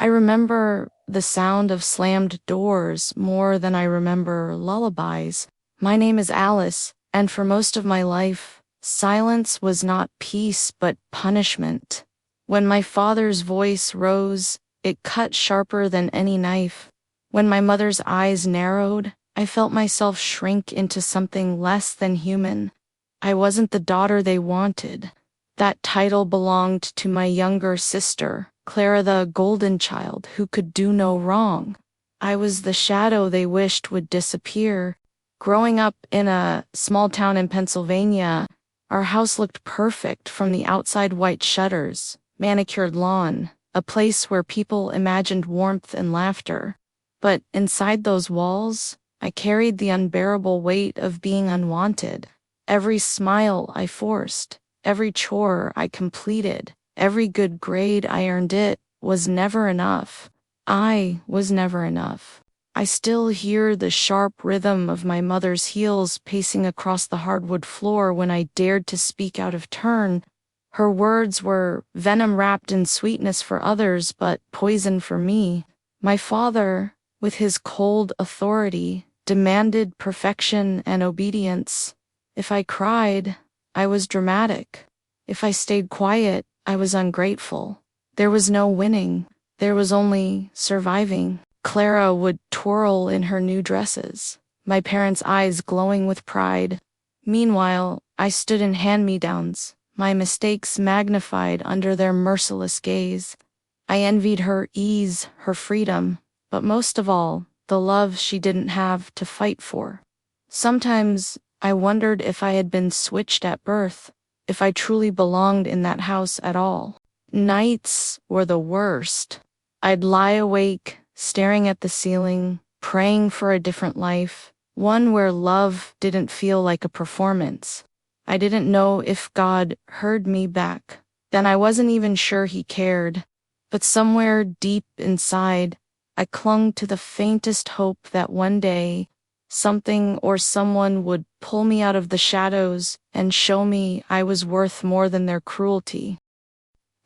I remember the sound of slammed doors more than I remember lullabies. My name is Alice, and for most of my life, silence was not peace but punishment. When my father's voice rose, it cut sharper than any knife. When my mother's eyes narrowed, I felt myself shrink into something less than human. I wasn't the daughter they wanted. That title belonged to my younger sister, Clara the Golden Child, who could do no wrong. I was the shadow they wished would disappear. Growing up in a small town in Pennsylvania, our house looked perfect from the outside: white shutters, manicured lawn, a place where people imagined warmth and laughter. But inside those walls, I carried the unbearable weight of being unwanted. Every smile I forced, every chore I completed, every good grade I earned, it was never enough. I was never enough. I still hear the sharp rhythm of my mother's heels pacing across the hardwood floor when I dared to speak out of turn. Her words were venom wrapped in sweetness for others, but poison for me. My father, with his cold authority, demanded perfection and obedience. If I cried, I was dramatic. If I stayed quiet, I was ungrateful. There was no winning. There was only surviving. Clara would twirl in her new dresses, my parents' eyes glowing with pride. Meanwhile, I stood in hand-me-downs, my mistakes magnified under their merciless gaze. I envied her ease, her freedom, but most of all, the love she didn't have to fight for. Sometimes I wondered if I had been switched at birth, if I truly belonged in that house at all. Nights were the worst. I'd lie awake, staring at the ceiling, praying for a different life, one where love didn't feel like a performance. I didn't know if God heard me back. Then I wasn't even sure he cared. But somewhere deep inside, I clung to the faintest hope that one day, something or someone would pull me out of the shadows and show me I was worth more than their cruelty.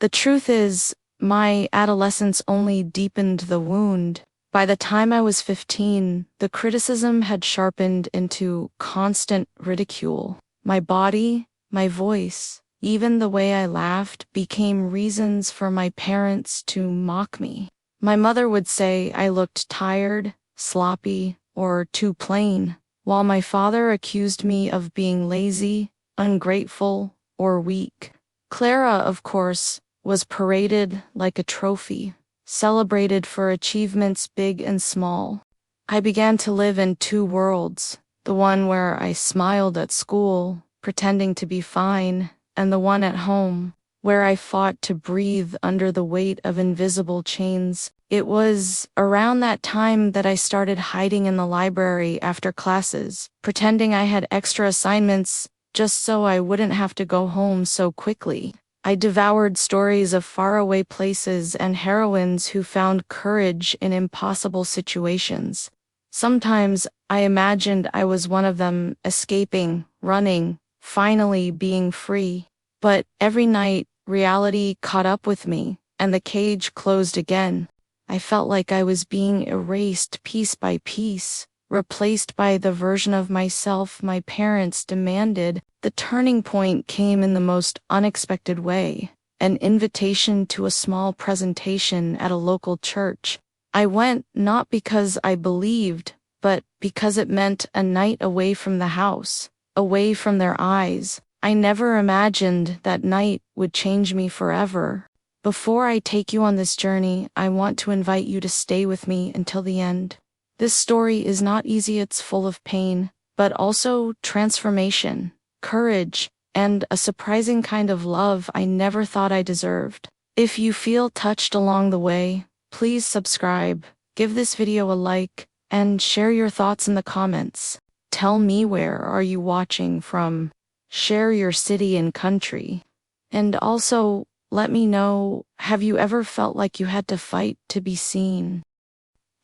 The truth is, my adolescence only deepened the wound. By the time I was 15, the criticism had sharpened into constant ridicule. My body, my voice, even the way I laughed became reasons for my parents to mock me. My mother would say I looked tired, sloppy, or too plain, while my father accused me of being lazy, ungrateful, or weak. Clara, of course, was paraded like a trophy, celebrated for achievements big and small. I began to live in two worlds, the one where I smiled at school, pretending to be fine, and the one at home, where I fought to breathe under the weight of invisible chains. It was around that time that I started hiding in the library after classes, pretending I had extra assignments just so I wouldn't have to go home so quickly. I devoured stories of faraway places and heroines who found courage in impossible situations. Sometimes I imagined I was one of them, escaping, running, finally being free. But every night, reality caught up with me, and the cage closed again. I felt like I was being erased piece by piece, replaced by the version of myself my parents demanded. The turning point came in the most unexpected way, an invitation to a small presentation at a local church. I went not because I believed, but because it meant a night away from the house, away from their eyes. I never imagined that night would change me forever. Before I take you on this journey, I want to invite you to stay with me until the end. This story is not easy, it's full of pain, but also transformation, courage, and a surprising kind of love I never thought I deserved. If you feel touched along the way, please subscribe, give this video a like, and share your thoughts in the comments. Tell me, where are you watching from? Share your city and country. And also, let me know, have you ever felt like you had to fight to be seen?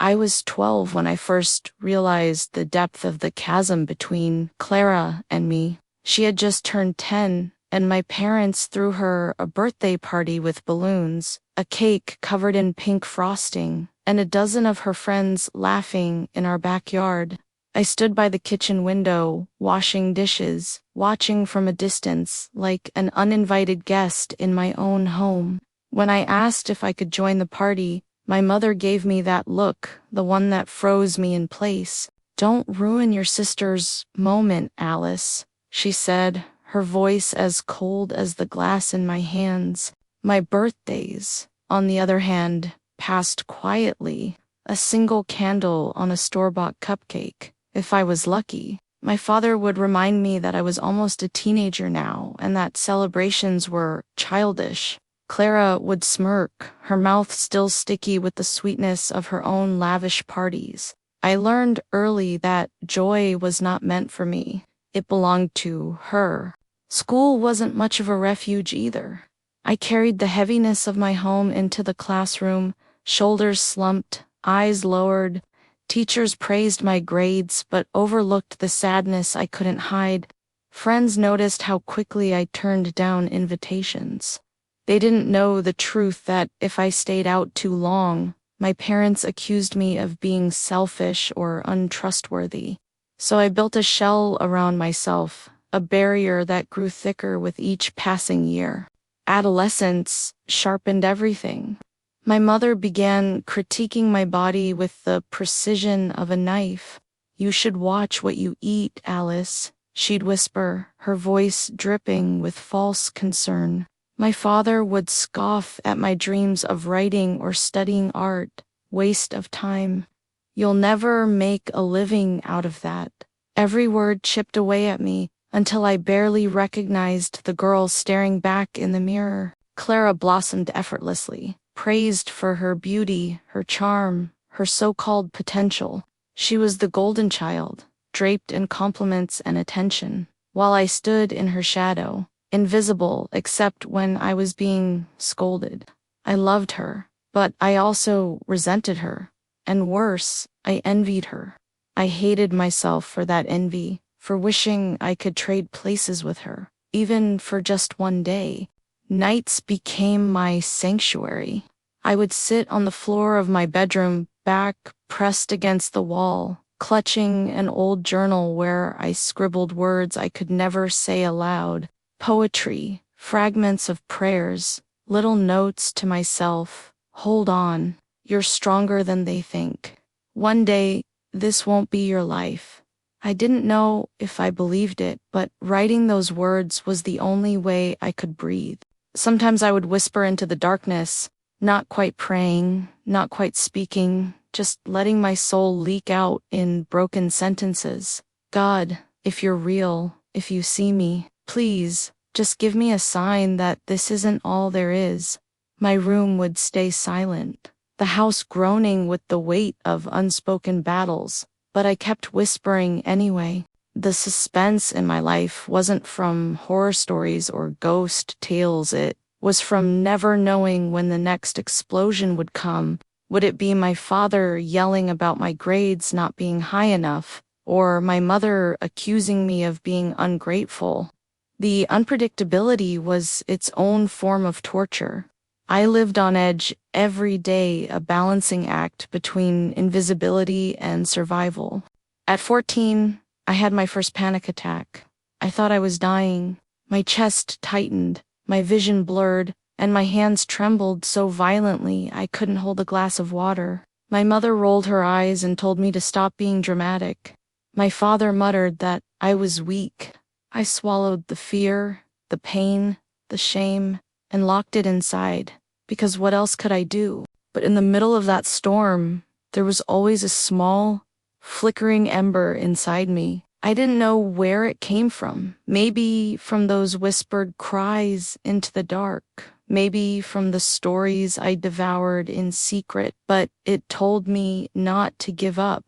I was 12 when I first realized the depth of the chasm between Clara and me. She had just turned 10, and my parents threw her a birthday party with balloons, a cake covered in pink frosting, and a dozen of her friends laughing in our backyard. I stood by the kitchen window, washing dishes, watching from a distance like an uninvited guest in my own home. When I asked if I could join the party, my mother gave me that look, the one that froze me in place. "Don't ruin your sister's moment, Alice," she said, her voice as cold as the glass in my hands. My birthdays, on the other hand, passed quietly, a single candle on a store-bought cupcake. If I was lucky, my father would remind me that I was almost a teenager now and that celebrations were childish. Clara would smirk, her mouth still sticky with the sweetness of her own lavish parties. I learned early that joy was not meant for me. It belonged to her. School wasn't much of a refuge either. I carried the heaviness of my home into the classroom, shoulders slumped, eyes lowered. Teachers praised my grades but overlooked the sadness I couldn't hide. Friends noticed how quickly I turned down invitations. They didn't know the truth that if I stayed out too long, my parents accused me of being selfish or untrustworthy. So I built a shell around myself, a barrier that grew thicker with each passing year. Adolescence sharpened everything. My mother began critiquing my body with the precision of a knife. "You should watch what you eat, Alice," she'd whisper, her voice dripping with false concern. My father would scoff at my dreams of writing or studying art. "Waste of time. You'll never make a living out of that." Every word chipped away at me until I barely recognized the girl staring back in the mirror. Clara blossomed effortlessly, praised for her beauty, her charm, her so-called potential. She was the golden child, draped in compliments and attention, while I stood in her shadow, invisible except when I was being scolded. I loved her, but I also resented her, and worse, I envied her. I hated myself for that envy, for wishing I could trade places with her, even for just one day. Nights became my sanctuary. I would sit on the floor of my bedroom, back pressed against the wall, clutching an old journal where I scribbled words I could never say aloud. Poetry, fragments of prayers, little notes to myself. "Hold on, you're stronger than they think. One day, this won't be your life." I didn't know if I believed it, but writing those words was the only way I could breathe. Sometimes I would whisper into the darkness, not quite praying, not quite speaking, just letting my soul leak out in broken sentences. "God, if you're real, if you see me, please, just give me a sign that this isn't all there is." My room would stay silent, the house groaning with the weight of unspoken battles, but I kept whispering anyway. The suspense in my life wasn't from horror stories or ghost tales, it was from never knowing when the next explosion would come. Would it be my father yelling about my grades not being high enough, or my mother accusing me of being ungrateful? The unpredictability was its own form of torture. I lived on edge every day, a balancing act between invisibility and survival. At 14, I had my first panic attack. I thought I was dying. My chest tightened, my vision blurred, and my hands trembled so violently I couldn't hold a glass of water. My mother rolled her eyes and told me to stop being dramatic. My father muttered that I was weak. I swallowed the fear, the pain, the shame, and locked it inside, because what else could I do? But in the middle of that storm, there was always a small, flickering ember inside me. I didn't know where it came from. Maybe from those whispered cries into the dark. Maybe from the stories I devoured in secret, but it told me not to give up.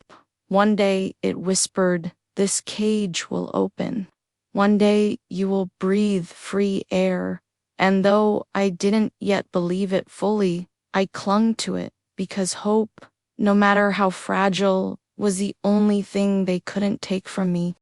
One day it whispered, "This cage will open. One day you will breathe free air." And though I didn't yet believe it fully, I clung to it because hope, no matter how fragile, was the only thing they couldn't take from me.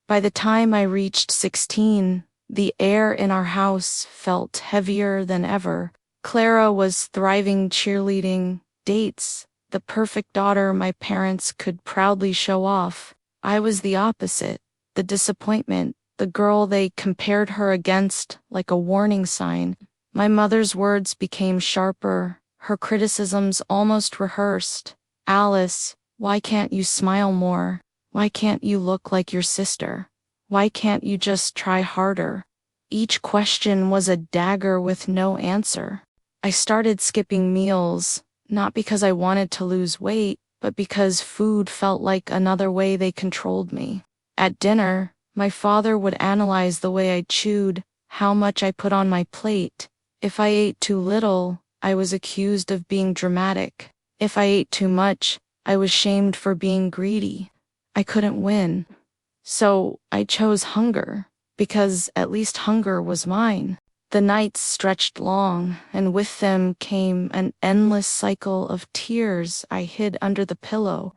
By the time I reached 16, The air in our house felt heavier than ever. Clara was thriving cheerleading, dates, the perfect daughter my parents could proudly show off. I was the opposite, the disappointment, the girl they compared her against like a warning sign. My mother's words became sharper, her criticisms almost rehearsed. Alice, why can't you smile more? Why can't you look like your sister? Why can't you just try harder? Each question was a dagger with no answer. I started skipping meals, not because I wanted to lose weight, but because food felt like another way they controlled me. At dinner, my father would analyze the way I chewed, how much I put on my plate. If I ate too little, I was accused of being dramatic. If I ate too much, I was shamed for being greedy. I couldn't win. So I chose hunger, because at least hunger was mine. The nights stretched long, and with them came an endless cycle of tears I hid under the pillow.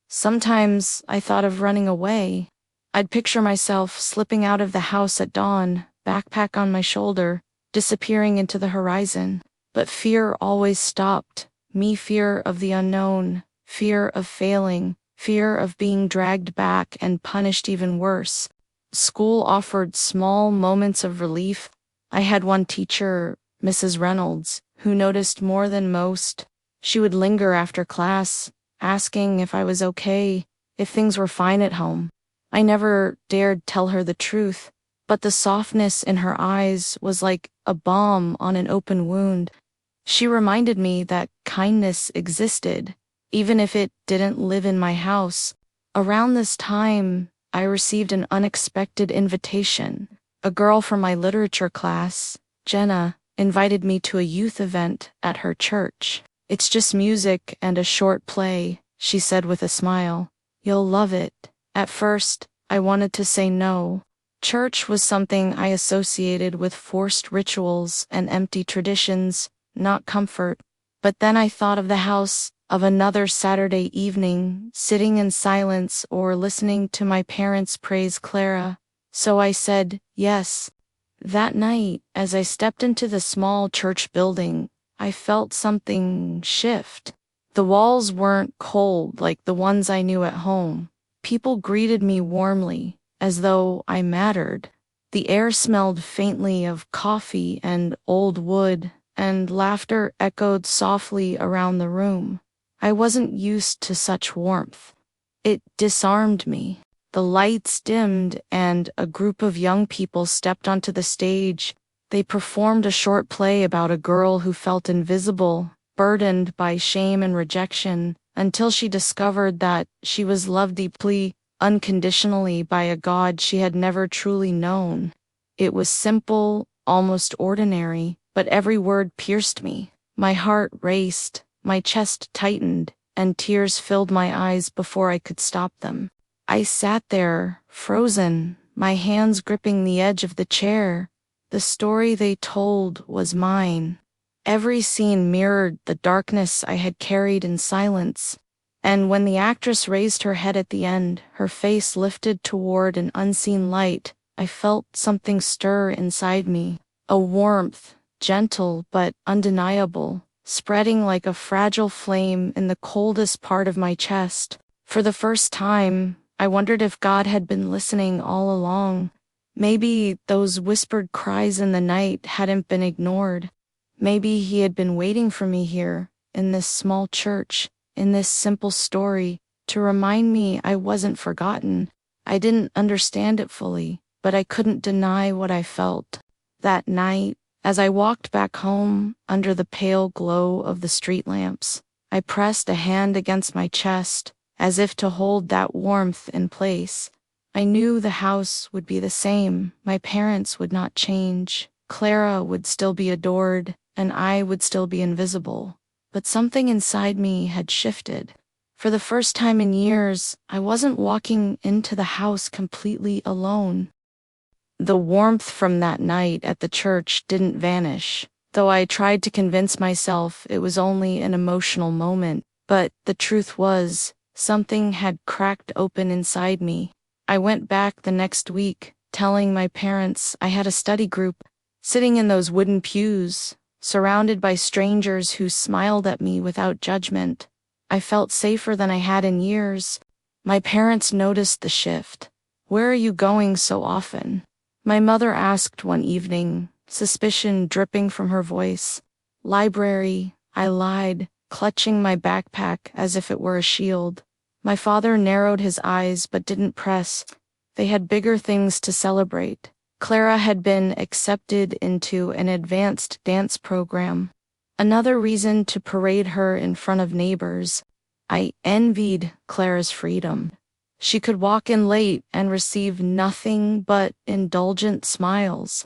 Sometimes I thought of running away. I'd picture myself slipping out of the house at dawn, backpack on my shoulder, disappearing into the horizon. But fear always stopped me, fear of the unknown, fear of failing, fear of being dragged back and punished even worse. School offered small moments of relief. I had one teacher, Mrs. Reynolds, who noticed more than most. She would linger after class, asking if I was okay, if things were fine at home. I never dared tell her the truth, but the softness in her eyes was like a balm on an open wound. She reminded me that kindness existed, even if it didn't live in my house. Around this time, I received an unexpected invitation. A girl from my literature class, Jenna, invited me to a youth event at her church. "It's just music and a short play," she said with a smile. "You'll love it." At first, I wanted to say no. Church was something I associated with forced rituals and empty traditions, not comfort. But then I thought of the house, of another Saturday evening, sitting in silence or listening to my parents praise Clara. So I said yes. That night, as I stepped into the small church building, I felt something shift. The walls weren't cold like the ones I knew at home. People greeted me warmly, as though I mattered. The air smelled faintly of coffee and old wood, and laughter echoed softly around the room. I wasn't used to such warmth. It disarmed me. The lights dimmed, and a group of young people stepped onto the stage. They performed a short play about a girl who felt invisible, burdened by shame and rejection, until she discovered that she was loved deeply, unconditionally by a God she had never truly known. It was simple, almost ordinary, but every word pierced me. My heart raced, my chest tightened, and tears filled my eyes before I could stop them. I sat there, frozen, my hands gripping the edge of the chair. The story they told was mine. Every scene mirrored the darkness I had carried in silence. And when the actress raised her head at the end, her face lifted toward an unseen light, I felt something stir inside me. A warmth, gentle but undeniable, spreading like a fragile flame in the coldest part of my chest. For the first time, I wondered if God had been listening all along. Maybe those whispered cries in the night hadn't been ignored. Maybe he had been waiting for me here, in this small church, in this simple story, to remind me I wasn't forgotten. I didn't understand it fully, but I couldn't deny what I felt. That night, as I walked back home under the pale glow of the street lamps, I pressed a hand against my chest, as if to hold that warmth in place. I knew the house would be the same. My parents would not change. Clara would still be adored, and I would still be invisible. But something inside me had shifted. For the first time in years, I wasn't walking into the house completely alone. The warmth from that night at the church didn't vanish, though I tried to convince myself it was only an emotional moment. But the truth was, something had cracked open inside me. I went back the next week, telling my parents I had a study group, sitting in those wooden pews, surrounded by strangers who smiled at me without judgment. I felt safer than I had in years. My parents noticed the shift. "Where are you going so often?" My mother asked one evening, suspicion dripping from her voice. "Library," I lied, clutching my backpack as if it were a shield. My father narrowed his eyes but didn't press. They had bigger things to celebrate. Clara had been accepted into an advanced dance program. Another reason to parade her in front of neighbors. I envied Clara's freedom. She could walk in late and receive nothing but indulgent smiles.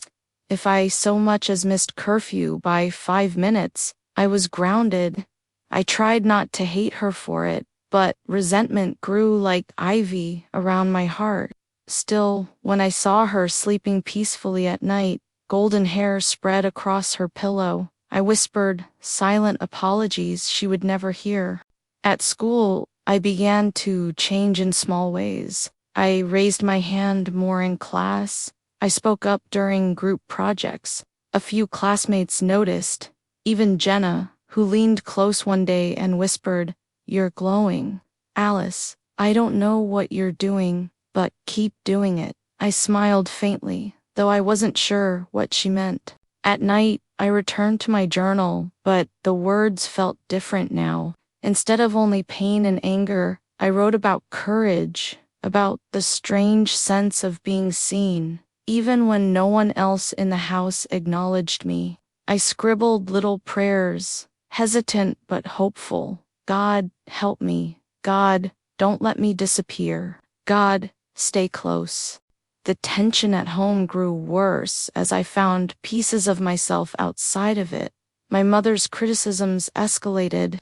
If I so much as missed curfew by 5 minutes, I was grounded. I tried not to hate her for it, but resentment grew like ivy around my heart. Still, when I saw her sleeping peacefully at night, golden hair spread across her pillow, I whispered silent apologies she would never hear. At school, I began to change in small ways. I raised my hand more in class. I spoke up during group projects. A few classmates noticed, even Jenna, who leaned close one day and whispered, "You're glowing. Alice, I don't know what you're doing, but keep doing it." I smiled faintly, though I wasn't sure what she meant. At night, I returned to my journal, but the words felt different now. Instead of only pain and anger, I wrote about courage, about the strange sense of being seen, even when no one else in the house acknowledged me. I scribbled little prayers, hesitant but hopeful. God, help me. God, don't let me disappear. God, stay close. The tension at home grew worse as I found pieces of myself outside of it. My mother's criticisms escalated.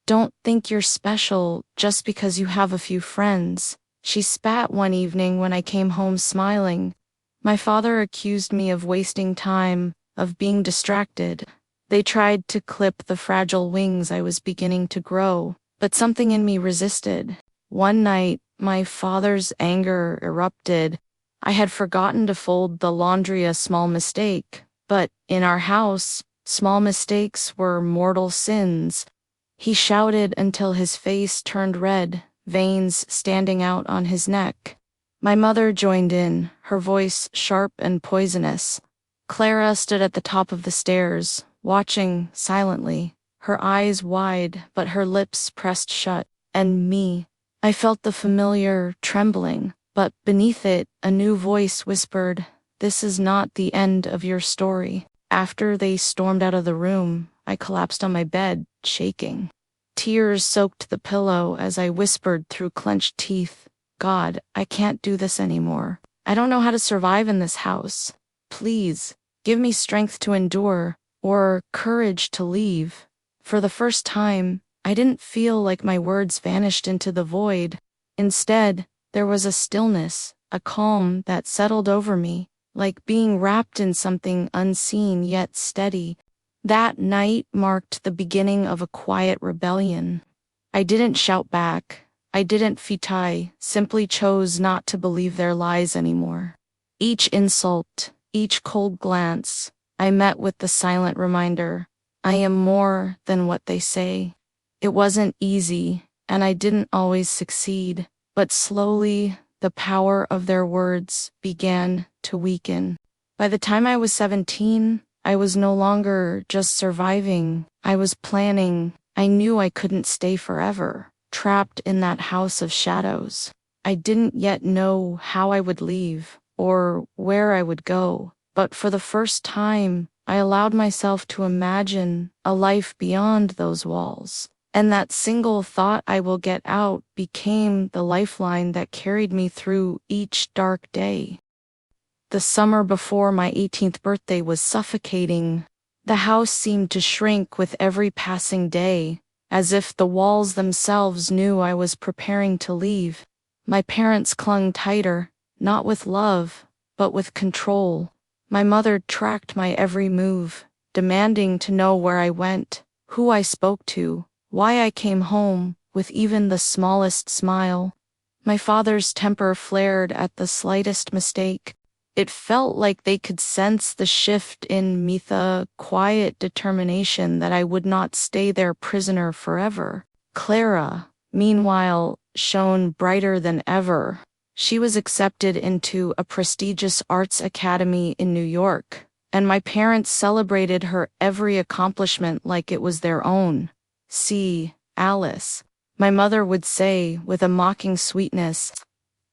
"Don't think you're special just because you have a few friends." She spat one evening when I came home smiling. My father accused me of wasting time, of being distracted. They tried to clip the fragile wings I was beginning to grow, but something in me resisted. One night, my father's anger erupted. I had forgotten to fold the laundry, a small mistake, but in our house, small mistakes were mortal sins. He shouted until his face turned red, veins standing out on his neck. My mother joined in, her voice sharp and poisonous. Clara stood at the top of the stairs, watching silently, her eyes wide but her lips pressed shut. And me. I felt the familiar trembling, but beneath it, a new voice whispered, "This is not the end of your story." After they stormed out of the room, I collapsed on my bed, shaking. Tears soaked the pillow as I whispered through clenched teeth, "God, I can't do this anymore. I don't know how to survive in this house. Please, give me strength to endure, or courage to leave." For the first time, I didn't feel like my words vanished into the void. Instead, there was a stillness, a calm that settled over me, like being wrapped in something unseen yet steady. That night marked the beginning of a quiet rebellion. I didn't shout back. I didn't fitai, simply chose not to believe their lies anymore. Each insult, each cold glance, I met with the silent reminder, I am more than what they say. It wasn't easy, and I didn't always succeed, but slowly, the power of their words began to weaken. By the time I was 17, I was no longer just surviving. I was planning. I knew I couldn't stay forever, trapped in that house of shadows. I didn't yet know how I would leave, or where I would go, but for the first time, I allowed myself to imagine a life beyond those walls. And that single thought, "I will get out," became the lifeline that carried me through each dark day. The summer before my 18th birthday was suffocating. The house seemed to shrink with every passing day, as if the walls themselves knew I was preparing to leave. My parents clung tighter, not with love, but with control. My mother tracked my every move, demanding to know where I went, who I spoke to, why I came home, with even the smallest smile. My father's temper flared at the slightest mistake. It felt like they could sense the shift in me, the quiet determination that I would not stay their prisoner forever. Clara, meanwhile, shone brighter than ever. She was accepted into a prestigious arts academy in New York, and my parents celebrated her every accomplishment like it was their own. "See, Alice," my mother would say with a mocking sweetness,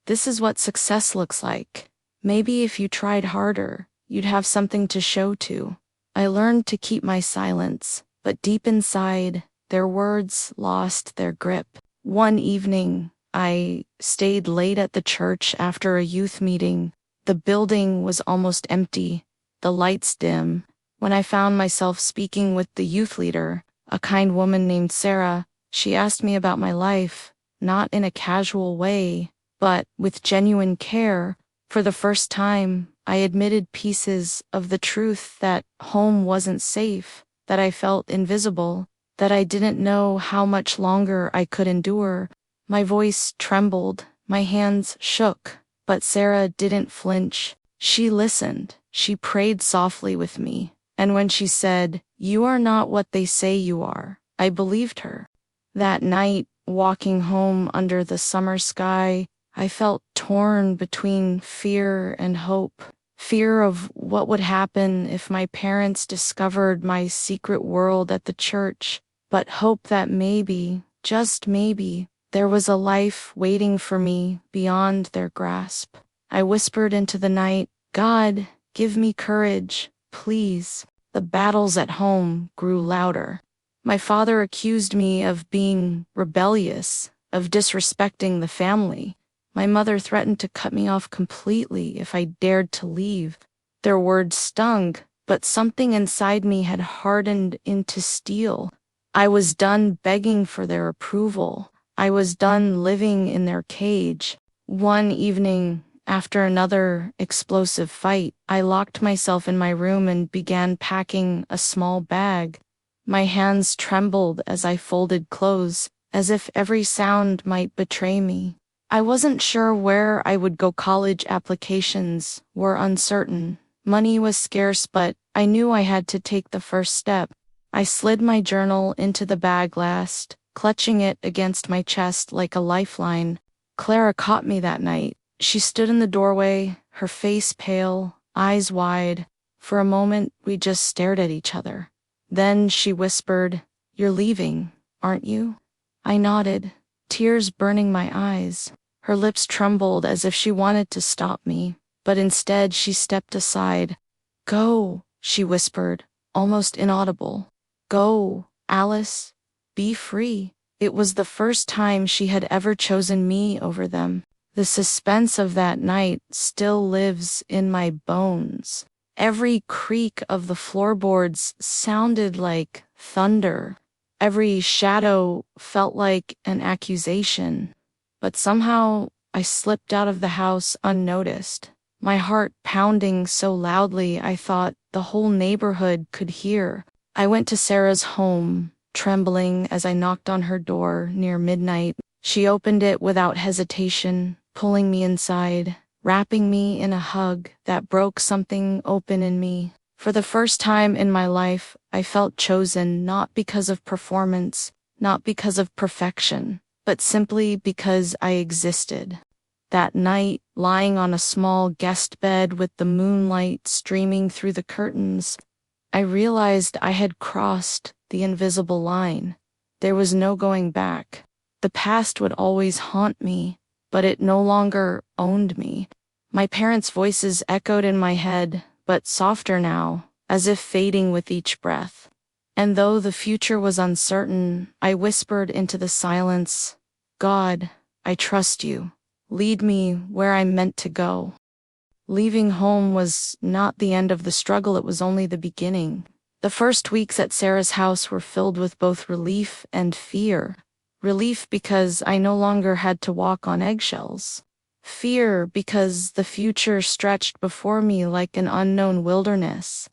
"this is what success looks like. Maybe if you tried harder, you'd have something to show to." I learned to keep my silence, but deep inside, their words lost their grip. One evening, I stayed late at the church after a youth meeting. The building was almost empty, the lights dim, when I found myself speaking with the youth leader, a kind woman named Sarah. She asked me about my life, not in a casual way, but with genuine care. For the first time, I admitted pieces of the truth: that home wasn't safe, that I felt invisible, that I didn't know how much longer I could endure. My voice trembled, my hands shook, but Sarah didn't flinch. She listened, she prayed softly with me, and when she said, "You are not what they say you are," I believed her. That night, walking home under the summer sky, I felt torn between fear and hope. Fear of what would happen if my parents discovered my secret world at the church, but hope that maybe, just maybe, there was a life waiting for me beyond their grasp. I whispered into the night, "God, give me courage, please." The battles at home grew louder. My father accused me of being rebellious, of disrespecting the family. My mother threatened to cut me off completely if I dared to leave. Their words stung, but something inside me had hardened into steel. I was done begging for their approval. I was done living in their cage. One evening, after another explosive fight, I locked myself in my room and began packing a small bag. My hands trembled as I folded clothes, as if every sound might betray me. I wasn't sure where I would go. College applications were uncertain. Money was scarce, but I knew I had to take the first step. I slid my journal into the bag last, clutching it against my chest like a lifeline. Clara caught me that night. She stood in the doorway, her face pale, eyes wide. For a moment, we just stared at each other. Then she whispered, "You're leaving, aren't you?" I nodded, tears burning my eyes. Her lips trembled as if she wanted to stop me, but instead she stepped aside. "Go," she whispered, almost inaudible. "Go, Alice. Be free." It was the first time she had ever chosen me over them. The suspense of that night still lives in my bones. Every creak of the floorboards sounded like thunder. Every shadow felt like an accusation. But somehow I slipped out of the house unnoticed, my heart pounding so loudly I thought the whole neighborhood could hear. I went to Sarah's home, trembling as I knocked on her door near midnight. She opened it without hesitation, pulling me inside, wrapping me in a hug that broke something open in me. For the first time in my life, I felt chosen, not because of performance, not because of perfection, but simply because I existed. That night, lying on a small guest bed with the moonlight streaming through the curtains, I realized I had crossed the invisible line. There was no going back. The past would always haunt me, but it no longer owned me. My parents' voices echoed in my head, but softer now, as if fading with each breath. And though the future was uncertain, I whispered into the silence, "God, I trust you. Lead me where I'm meant to go." Leaving home was not the end of the struggle, it was only the beginning. The first weeks at Sarah's house were filled with both relief and fear. Relief because I no longer had to walk on eggshells. Fear because the future stretched before me like an unknown wilderness.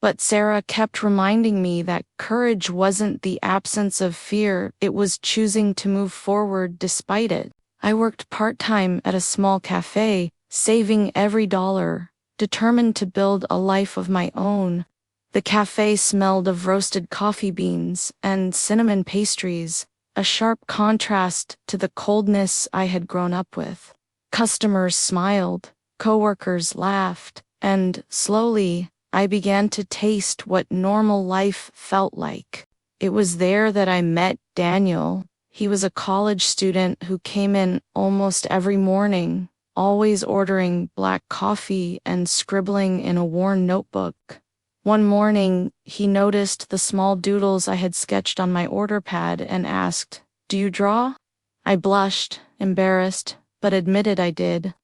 But Sarah kept reminding me that courage wasn't the absence of fear, it was choosing to move forward despite it. I worked part-time at a small cafe, saving every dollar, determined to build a life of my own. The cafe smelled of roasted coffee beans and cinnamon pastries, a sharp contrast to the coldness I had grown up with. Customers smiled, coworkers laughed, and slowly I began to taste what normal life felt like. It was there that I met Daniel. He was a college student who came in almost every morning, always ordering black coffee and scribbling in a worn notebook. One morning, he noticed the small doodles I had sketched on my order pad and asked, "Do you draw?" I blushed, embarrassed, but admitted I did.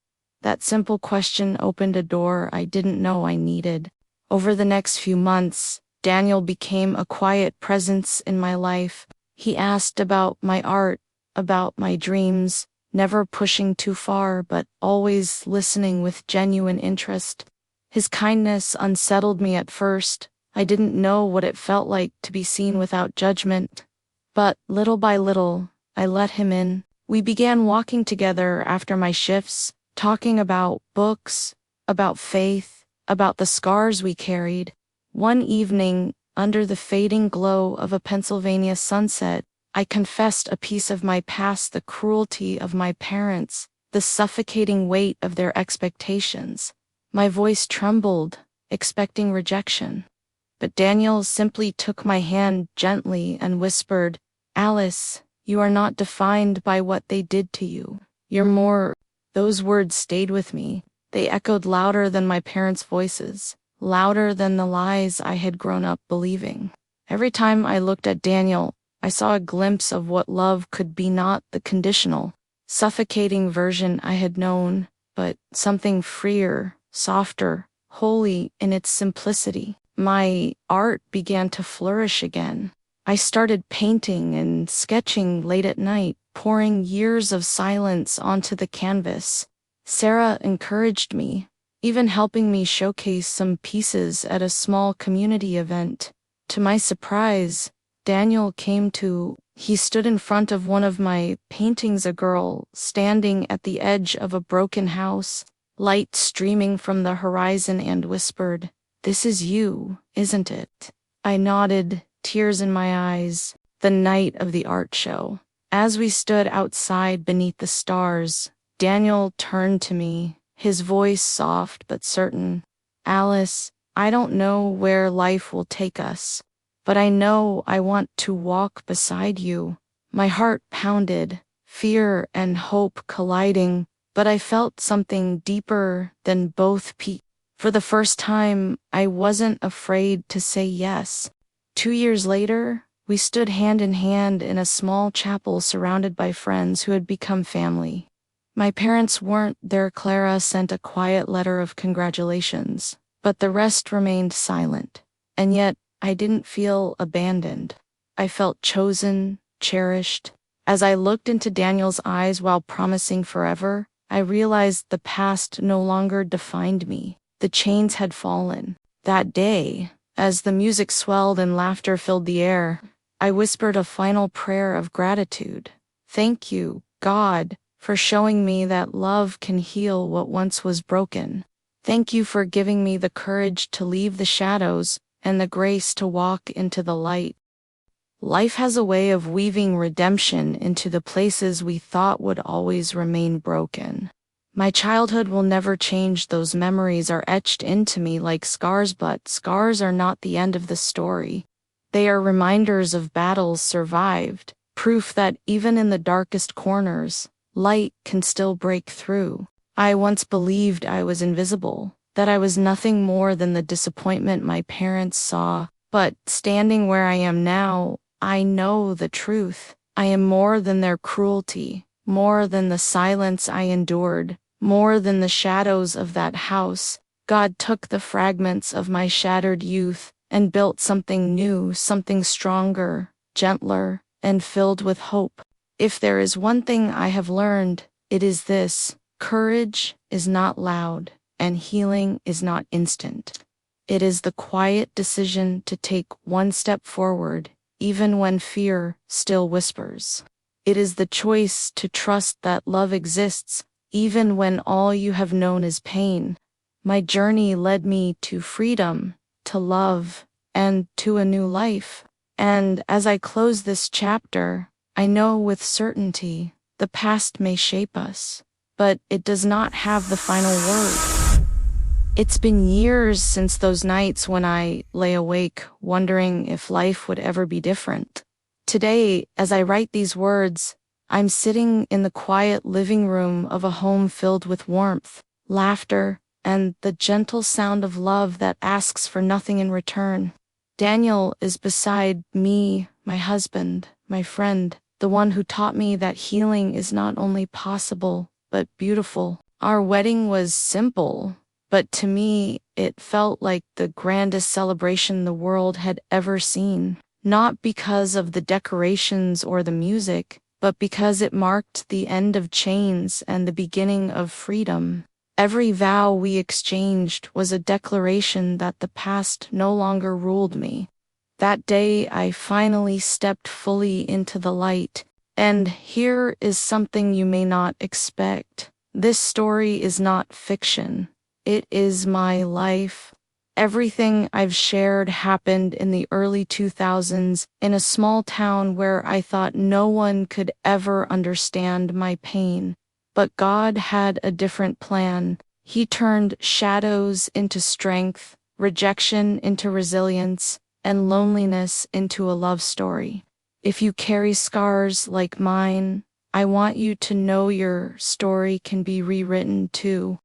That simple question opened a door I didn't know I needed. Over the next few months, Daniel became a quiet presence in my life. He asked about my art, about my dreams, never pushing too far, but always listening with genuine interest. His kindness unsettled me at first. I didn't know what it felt like to be seen without judgment. But little by little, I let him in. We began walking together after my shifts, talking about books, about faith, about the scars we carried. One evening, under the fading glow of a Pennsylvania sunset, I confessed a piece of my past, the cruelty of my parents, the suffocating weight of their expectations. My voice trembled, expecting rejection. But Daniel simply took my hand gently and whispered, "Alice, you are not defined by what they did to you. You're more." Those words stayed with me. They echoed louder than my parents' voices, louder than the lies I had grown up believing. Every time I looked at Daniel, I saw a glimpse of what love could be, not the conditional, suffocating version I had known, but something freer, softer, holy in its simplicity. My art began to flourish again. I started painting and sketching late at night, pouring years of silence onto the canvas. Sarah encouraged me, even helping me showcase some pieces at a small community event. To my surprise, Daniel came too. He stood in front of one of my paintings, a girl standing at the edge of a broken house, light streaming from the horizon, and whispered, "This is you, isn't it?" I nodded, tears in my eyes. The night of the art show. As we stood outside beneath the stars, Daniel turned to me, his voice soft but certain. "Alice, I don't know where life will take us, but I know I want to walk beside you." My heart pounded, fear and hope colliding, but I felt something deeper than both peaked. For the first time, I wasn't afraid to say yes. 2 years later, we stood hand in hand in a small chapel surrounded by friends who had become family. My parents weren't there. Clara sent a quiet letter of congratulations, but the rest remained silent. And yet, I didn't feel abandoned. I felt chosen, cherished. As I looked into Daniel's eyes while promising forever, I realized the past no longer defined me. The chains had fallen. That day, as the music swelled and laughter filled the air, I whispered a final prayer of gratitude. "Thank you, God, for showing me that love can heal what once was broken. Thank you for giving me the courage to leave the shadows and the grace to walk into the light." Life has a way of weaving redemption into the places we thought would always remain broken. My childhood will never change. Those memories are etched into me like scars, but scars are not the end of the story. They are reminders of battles survived, proof that even in the darkest corners, light can still break through. I once believed I was invisible, that I was nothing more than the disappointment my parents saw, but standing where I am now, I know the truth. I am more than their cruelty, more than the silence I endured, more than the shadows of that house. God took the fragments of my shattered youth and built something new, something stronger, gentler, and filled with hope. If there is one thing I have learned, it is this: courage is not loud, and healing is not instant. It is the quiet decision to take one step forward, even when fear still whispers. It is the choice to trust that love exists, even when all you have known is pain. My journey led me to freedom, to love, and to a new life. And as I close this chapter, I know with certainty the past may shape us, but it does not have the final word. It's been years since those nights when I lay awake wondering if life would ever be different. Today, as I write these words, I'm sitting in the quiet living room of a home filled with warmth, laughter, and the gentle sound of love that asks for nothing in return. Daniel is beside me, my husband, my friend, the one who taught me that healing is not only possible, but beautiful. Our wedding was simple, but to me, it felt like the grandest celebration the world had ever seen. Not because of the decorations or the music, but because it marked the end of chains and the beginning of freedom. Every vow we exchanged was a declaration that the past no longer ruled me. That day, I finally stepped fully into the light. And here is something you may not expect. This story is not fiction. It is my life. Everything I've shared happened in the early 2000s in a small town where I thought no one could ever understand my pain. But God had a different plan. He turned shadows into strength, rejection into resilience, and loneliness into a love story. If you carry scars like mine, I want you to know your story can be rewritten too.